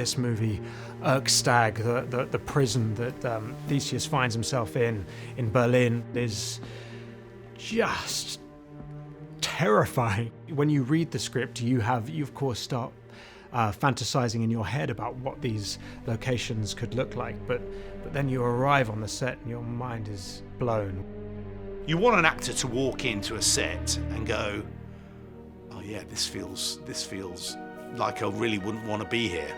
this movie, Erkstag, the prison that Theseus finds himself in Berlin, is just terrifying. When you read the script, you of course start fantasizing in your head about what these locations could look like, but then you arrive on the set and your mind is blown. You want an actor to walk into a set and go, oh yeah, this feels like I really wouldn't want to be here.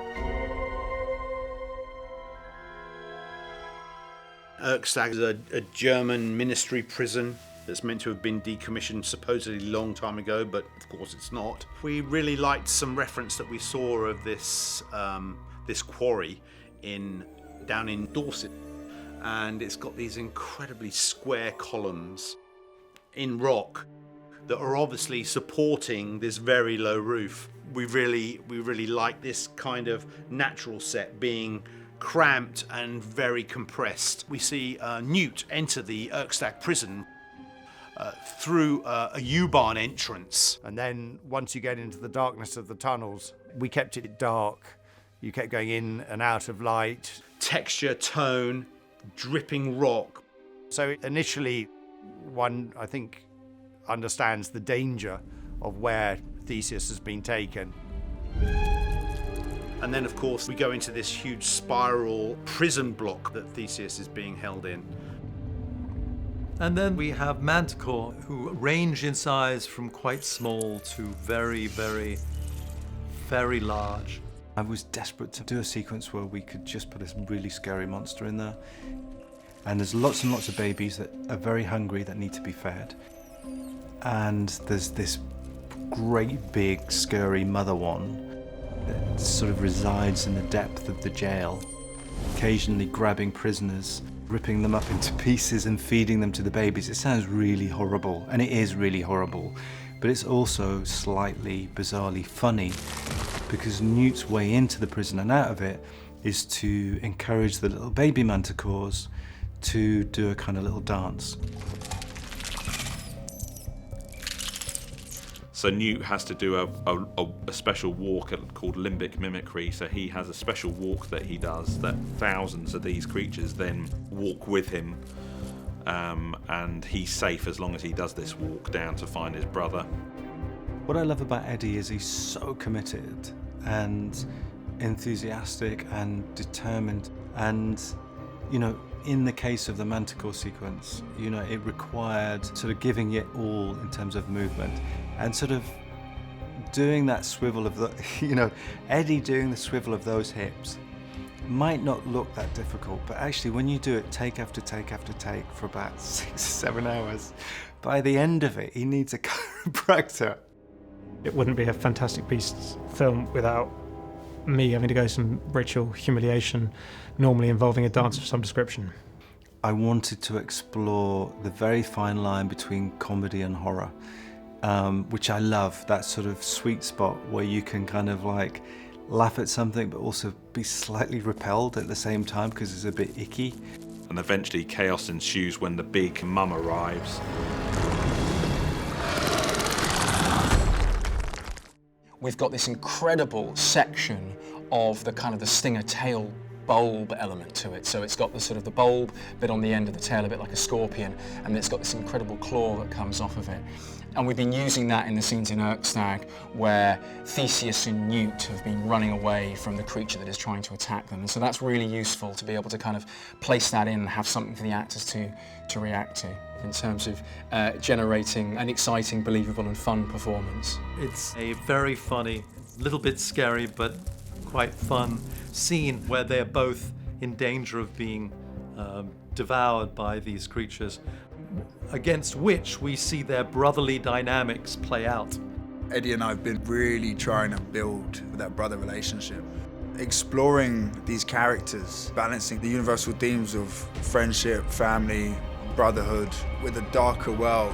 Erkstag is a German ministry prison that's meant to have been decommissioned supposedly a long time ago, but of course it's not. We really liked some reference that we saw of this quarry down in Dorset, and it's got these incredibly square columns in rock that are obviously supporting this very low roof. We really like this kind of natural set being cramped and very compressed. We see Newt enter the Erkstag prison through a U-Bahn entrance. And then once you get into the darkness of the tunnels, we kept it dark. You kept going in and out of light. Texture, tone, dripping rock. So initially, one, I think, understands the danger of where Theseus has been taken. And then, of course, we go into this huge spiral prison block that Theseus is being held in. And then we have Mantícora, who range in size from quite small to very, very, very large. I was desperate to do a sequence where we could just put this really scary monster in there. And there's lots and lots of babies that are very hungry that need to be fed. And there's this great big scary mother one that sort of resides in the depth of the jail, occasionally grabbing prisoners, ripping them up into pieces and feeding them to the babies. It sounds really horrible, and it is really horrible, but it's also slightly bizarrely funny, because Newt's way into the prison and out of it is to encourage the little baby manticores to do a kind of little dance. So Newt has to do a special walk called limbic mimicry. So he has a special walk that he does that thousands of these creatures then walk with him. And he's safe as long as he does this walk down to find his brother. What I love about Eddie is he's so committed and enthusiastic and determined. And, you know, in the case of the Manticore sequence, you know, it required sort of giving it all in terms of movement and sort of doing that swivel of the, you know, Eddie doing the swivel of those hips might not look that difficult, but actually when you do it take after take after take for about 6 or 7 hours, by the end of it, he needs a chiropractor. It wouldn't be a Fantastic Beasts film without me having to go some ritual humiliation, normally involving a dance of some description. I wanted to explore the very fine line between comedy and horror, which I love, that sort of sweet spot where you can kind of like laugh at something but also be slightly repelled at the same time because it's a bit icky. And eventually chaos ensues when the big mum arrives. We've got this incredible section of the kind of the stinger tail bulb element to it. So it's got the sort of the bulb bit on the end of the tail, a bit like a scorpion, and it's got this incredible claw that comes off of it. And we've been using that in the scenes in Erkstag where Theseus and Newt have been running away from the creature that is trying to attack them. And so that's really useful to be able to kind of place that in and have something for the actors to react to in terms of generating an exciting, believable and fun performance. It's a very funny, little bit scary, but quite fun scene where they're both in danger of being devoured by these creatures, against which we see their brotherly dynamics play out. Eddie and I have been really trying to build that brother relationship, exploring these characters, balancing the universal themes of friendship, family, brotherhood with a darker world.